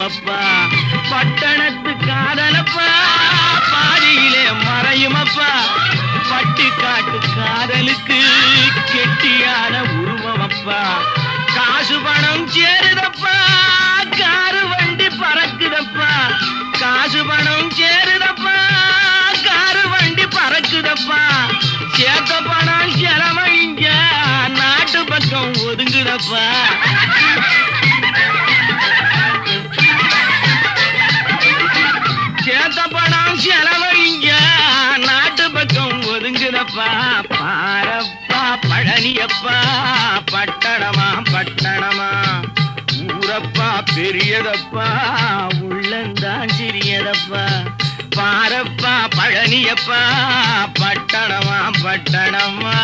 போகுதப்பா பட்டணத்து காதலப்பா பாதியிலே மறையுமப்பா பட்டி காட்டு காதலுக்கு கெட்டியான உருவமப்பா காசு பணம் சேருதப்பா காரு வண்டி பறக்குதப்பா காசு பணம் சேருதப்பா காரு வண்டி பறக்குதப்பா சேத்த பணம் செலவழிங்க நாட்டு பக்கம் ஒதுங்குதப்பா சேத்த பணம் செலவழிங்க நாட்டு பக்கம் ஒதுங்குதப்பா பாரப்பா பழனியப்பா பட்டணமா பட்டணமா ஊரப்பா பெரியதப்பா உள்ளந்தான் சிறியதப்பா பாரப்பா பழனியப்பா பட்டணமா பட்டணமா